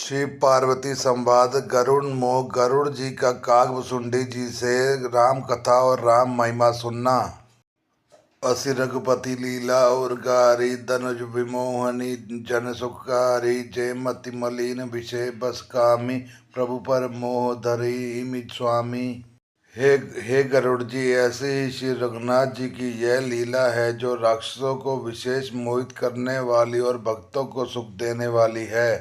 शिव पार्वती संवाद गरुड़ मोह। गरुड़ जी का काकभुसुंडी जी से राम कथा और राम महिमा सुनना। असि रघुपति लीला और गारी धनुज विमोहनी जन सुखारी जय मति मलिन विषय बस कामी प्रभु पर मोह धरि इमि स्वामी। हे हे गरुड़ जी, ऐसे ही श्री रघुनाथ जी की यह लीला है जो राक्षसों को विशेष मोहित करने वाली और भक्तों को सुख देने वाली है।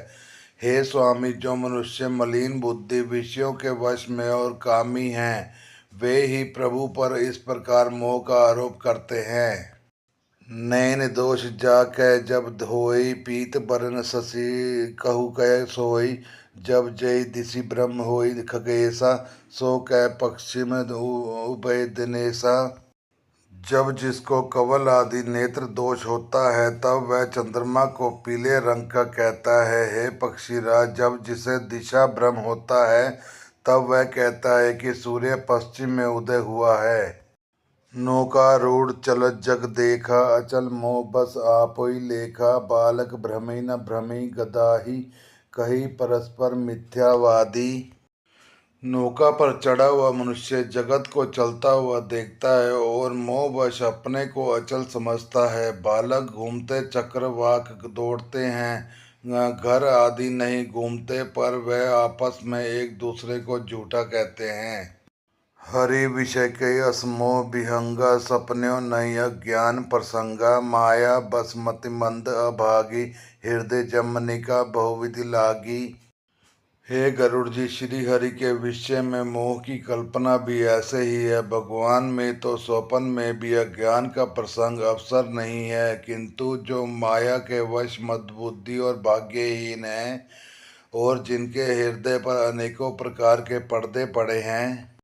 हे स्वामी, जो मनुष्य मलिन बुद्धि विषयों के वश में और कामी हैं, वे ही प्रभु पर इस प्रकार मोह का आरोप करते हैं। नैन दोष जाकै जब धोई पीत बरन शशि कहु कह सोई। जब जय दिशि ब्रह्म होई खगेशा सो कह पश्चिम उभय दिनेशा। जब जिसको कवल आदि नेत्र दोष होता है तब वह चंद्रमा को पीले रंग का कहता है। हे पक्षीराज, जब जिसे दिशा भ्रम होता है तब वह कहता है कि सूर्य पश्चिम में उदय हुआ है। नौका रूढ़ चलत जग देखा अचल मोह बस आपहि लेखा। बालक भ्रमि न भ्रमि गदाही कही परस्पर मिथ्यावादी। नौका पर चढ़ा हुआ मनुष्य जगत को चलता हुआ देखता है और मोहवश अपने को अचल समझता है। बालक घूमते चक्रवाक दौड़ते हैं, घर आदि नहीं घूमते, पर वह आपस में एक दूसरे को झूठा कहते हैं। हरि विषय के असमोह विहंगा सपन्यो नहीं अज्ञान प्रसंगा। माया बस मति मंद अभागी हृदय जमनिका बहुविधि लागी। हे गरुड़ जी, श्री हरि के विषय में मोह की कल्पना भी ऐसे ही है। भगवान में तो स्वप्न में भी अज्ञान का प्रसंग अवसर नहीं है, किंतु जो माया के वश मदबुद्धि और भाग्यहीन हैं और जिनके हृदय पर अनेकों प्रकार के पर्दे पड़े हैं,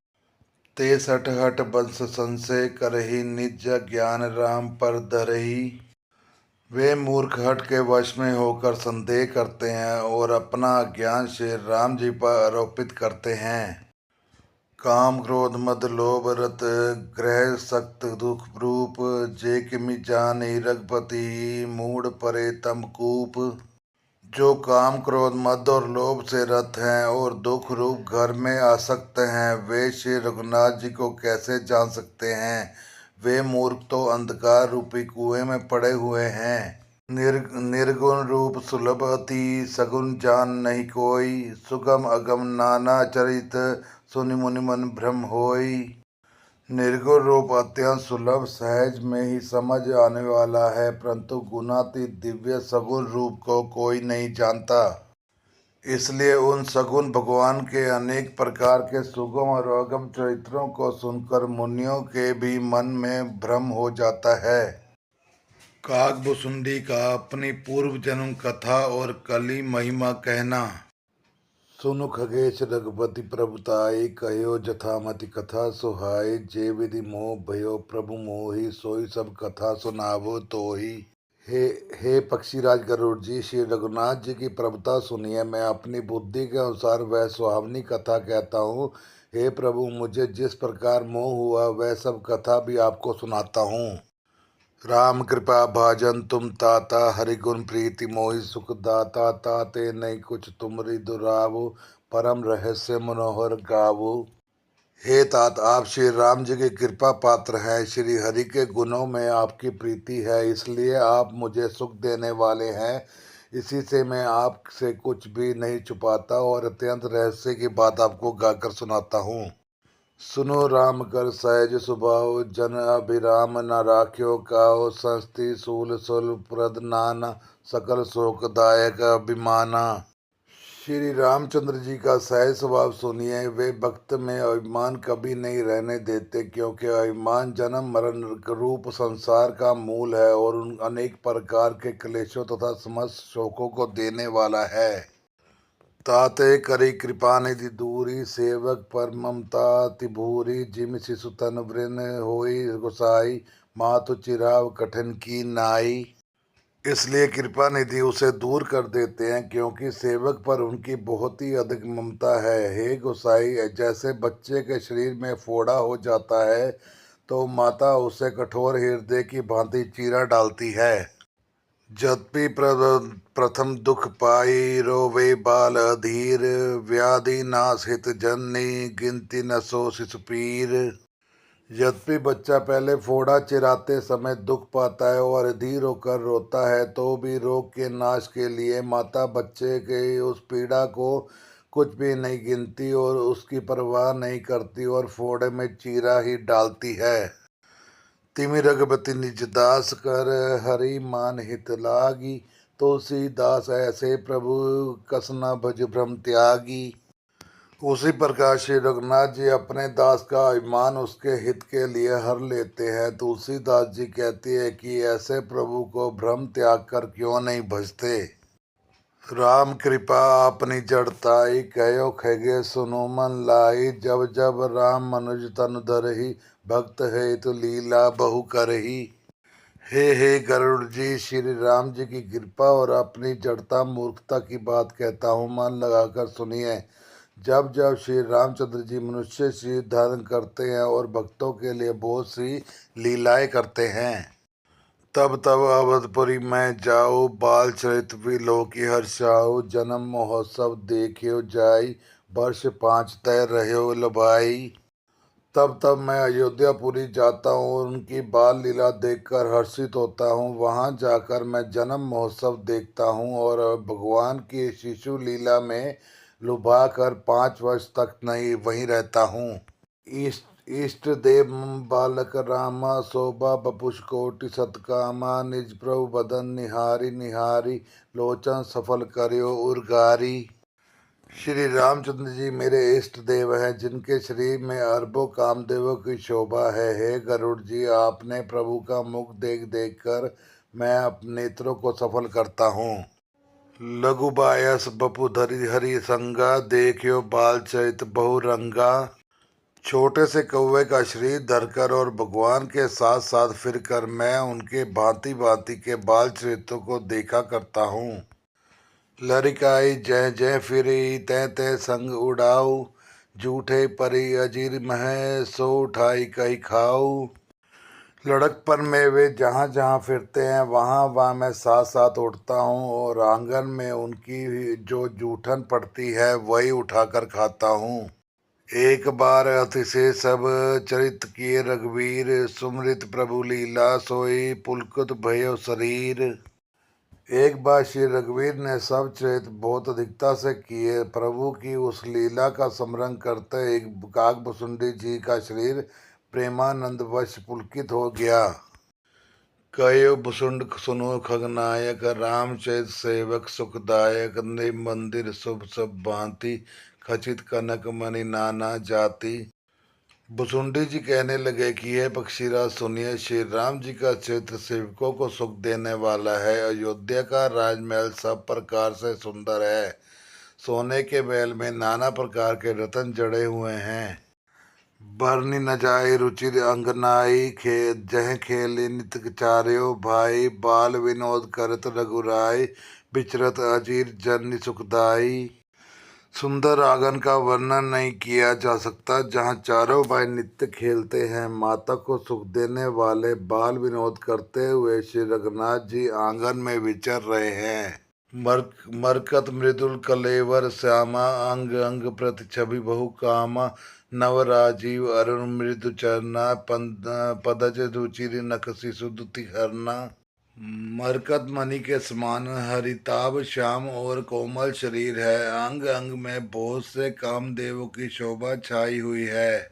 ते सठ हट बंस संशय करही निज ज्ञान राम पर धरही। वे मूर्ख हट के वश में होकर संदेह करते हैं और अपना अज्ञान श्री राम जी पर आरोपित करते हैं। काम क्रोध मद लोभ रत ग्रह सक्त दुख रूप जे किमि जान रघुपति मूड परे तम कूप। जो काम क्रोध मद और लोभ से रत हैं और दुख रूप घर में आसक्त हैं, वे श्री रघुनाथ जी को कैसे जान सकते हैं। वे मूर्ख तो अंधकार रूपी कुएं में पड़े हुए हैं। निर्गुण रूप सुलभ अति सगुन जान नहीं कोई। सुगम अगम नाना चरित सुनि मुनि मन भ्रम होई। निर्गुण रूप अत्यंत सुलभ सहज में ही समझ आने वाला है, परंतु गुणातीत दिव्य सगुण रूप को कोई नहीं जानता। इसलिए उन सगुण भगवान के अनेक प्रकार के सुगम और अगम चरित्रों को सुनकर मुनियों के भी मन में भ्रम हो जाता है। काकभुसुंडी का अपनी पूर्व जन्म कथा और कली महिमा कहना। सुनु खगेश रघुपति प्रभुताई कहो जथामति कथा सुहाई। जे विधि मोह भयो प्रभु मोहि सोई सब कथा सुनावो तोहि। हे पक्षीराज गरुड़ जी, श्री रघुनाथ जी की प्रभुता सुनिए। मैं अपनी बुद्धि के अनुसार वह सुहावनी कथा कहता हूँ। हे प्रभु, मुझे जिस प्रकार मोह हुआ वह सब कथा भी आपको सुनाता हूँ। राम कृपा भाजन तुम ताता हरिगुण प्रीति मोहि सुख दाता। ताते नहीं कुछ तुमरी दुरावो परम रहस्य मनोहर गावो। हे तात, आप श्री राम जी के कृपा पात्र हैं। श्री हरि के गुणों में आपकी प्रीति है, इसलिए आप मुझे सुख देने वाले हैं। इसी से मैं आपसे कुछ भी नहीं छुपाता और अत्यंत रहस्य की बात आपको गाकर सुनाता हूँ। सुनो राम कर सहज स्वभाव जन अभिराम न राख्यो काओ। संस्ति सूल सुल प्रद नाना सकल शोकदायक अभिमाना। श्री रामचंद्र जी का सहज स्वभाव सुनिए। वे भक्त में अभिमान कभी नहीं रहने देते, क्योंकि अभिमान जन्म मरण रूप संसार का मूल है और उन अनेक प्रकार के क्लेशों तथा समस्त शोकों को देने वाला है। ताते करी कृपा निधि दूरी सेवक पर ममता तिभूरी। जिम शिशु तन वृन होई गोसाई मातु चिराव कठिन की नाई। इसलिए कृपा निधि उसे दूर कर देते हैं, क्योंकि सेवक पर उनकी बहुत ही अधिक ममता है। हे गोसाई, जैसे बच्चे के शरीर में फोड़ा हो जाता है तो माता उसे कठोर हृदय की भांति चीरा डालती है। जद्यपि प्रथम दुख पाई रोवे बाल अधीर, व्याधि नाश हित जननी गिनती न सो शिशु पीर। यद्यपि बच्चा पहले फोड़ा चिराते समय दुख पाता है और अधीर होकर रोता है, तो भी रोग के नाश के लिए माता बच्चे के उस पीड़ा को कुछ भी नहीं गिनती और उसकी परवाह नहीं करती और फोड़े में चीरा ही डालती है। तिमि रघुपति निज दास कर हरि मान हित लागी, तुलसीदास ऐसे प्रभु कसना भज भ्रम त्यागी। उसी प्रकार श्री रघुनाथ जी अपने दास का अभिमान उसके हित के लिए हर लेते हैं। तुलसीदास जी कहती है कि ऐसे प्रभु को भ्रम त्याग कर क्यों नहीं भजते। राम कृपा अपनी जड़ताई, कहो खगे सुनो मन लाई। जब जब राम मनुज तन धरहि, भक्त है तो लीला बहु करही। हे गरुड़ जी, श्री राम जी की कृपा और अपनी जड़ता मूर्खता की बात कहता हूँ, मन लगाकर सुनिए। जब जब श्री रामचंद्र जी मनुष्य शरीर धारण करते हैं और भक्तों के लिए बहुत सी लीलाएं करते हैं, तब तब अवधपुरी में जाओ, बाल चरित विलो की हर्षाओ। जन्म महोत्सव देखियो जाई, वर्ष 5 तय रहो लबाई। तब तब मैं अयोध्यापुरी जाता हूँ और उनकी बाल लीला देखकर हर्षित होता हूँ। वहाँ जाकर मैं जन्म महोत्सव देखता हूँ और भगवान की शिशु लीला में लुभा कर 5 वर्ष तक नहीं वहीं रहता हूँ। इष्ट देव बालक रामा, शोभा बपुष कोटि सतकामा। निज प्रभु बदन निहारी निहारी, लोचन सफल करियो उर्गारी। श्री रामचंद्र जी मेरे इष्ट देव हैं, जिनके शरीर में अरबों कामदेवों की शोभा है। हे गरुड़ जी, आपने प्रभु का मुख देख देख कर मैं अपने नेत्रों को सफल करता हूँ। लघु बायस बपु धरि हरि संगा, देखियो बाल चरित बहु रंगा। छोटे से कौवे का शरीर धरकर और भगवान के साथ साथ फिरकर मैं उनके भांति भांति के बाल चरित्रों को देखा करता हूँ। लरिकाई जय जय फिरी, तै तै संग उड़ाऊ। जूठे परी अजीर मह, सो उठाई कही खाऊ। लड़कपन में वे जहाँ जहाँ फिरते हैं वहाँ वहाँ मैं साथ साथ उठता हूँ और आंगन में उनकी जो जूठन पड़ती है वही उठाकर खाता हूँ। एक बार अतिशय सब चरित किए रघुवीर, सुमृत प्रभु लीला सोई पुलकुत भयो शरीर। एक बार श्री रघुवीर ने सब चरित बहुत अधिकता से किए। प्रभु की उस लीला का स्मरण करते एक काकभुसुंडी जी का शरीर प्रेमानंद वश पुलकित हो गया। कयो भुसुंड सुनो खगनायक, रामचरित सेवक सुखदायक। निज मंदिर शुभ सब भांति, खचित कनक मणि नाना जाति। भुसुंडी जी कहने लगे कि यह पक्षीराज सुनिए, श्री राम जी का चरित्र सेवकों को सुख देने वाला है। अयोध्या का राजमहल सब प्रकार से सुंदर है। सोने के महल में नाना प्रकार के रत्न जड़े हुए हैं। बरनी न जाए रुचिर अंगनाई, जह खेली नित चार्यो भाई। बाल विनोद करत रघुराई, बिचरत अजीर जन सुखदाई। सुंदर आंगन का वर्णन नहीं किया जा सकता, जहाँ चारों भाई नित्य खेलते हैं। माता को सुख देने वाले बाल विनोद करते हुए श्री रघुनाथ जी आंगन में विचर रहे हैं। मरकत मृदुल कलेवर श्यामा, अंग अंग प्रति छवि बहु कामा। नव राजीव अरुण मृदु चरना, पदज रुचिर नख शिशुदुति हरना। मरकत मणि के समान हरिताभ श्याम और कोमल शरीर है। अंग अंग में बहुत से कामदेवों की शोभा छाई हुई है।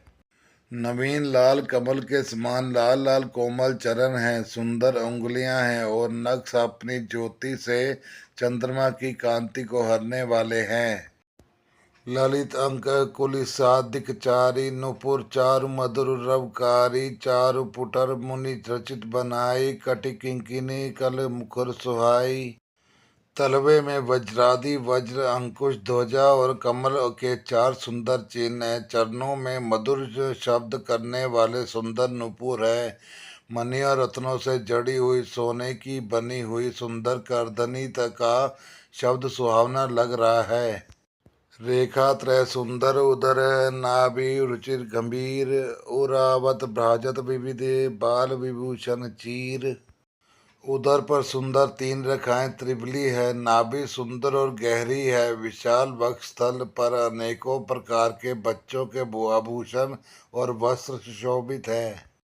नवीन लाल कमल के समान लाल लाल कोमल चरण हैं। सुंदर उंगलियां हैं और नक्श अपनी ज्योति से चंद्रमा की कांति को हरने वाले हैं। ललित अंक कुलिसादिक चारी, नुपुर चारु मधुर रवकारी। चारु पुटर मुनि रचित बनाई, कटि किंकिनी कल मुखर सुहाई। तलवे में वज्रादि वज्र अंकुश ध्वजा और कमल के 4 सुंदर चिन्ह हैं। चरणों में मधुर शब्द करने वाले सुंदर नुपुर है। मणि और रत्नों से जड़ी हुई सोने की बनी हुई सुंदर करधनी का शब्द सुहावना लग रहा है। रेखा त्रय सुंदर उदर नाभि रुचिर गंभीर। उरावत भ्राजत विविधे, बाल विभूषण चीर। उदर पर सुंदर 3 रेखाएं त्रिबली है। नाभि सुंदर और गहरी है। विशाल वक्षस्थल पर अनेकों प्रकार के बच्चों के आभूषण और वस्त्र सुशोभित है।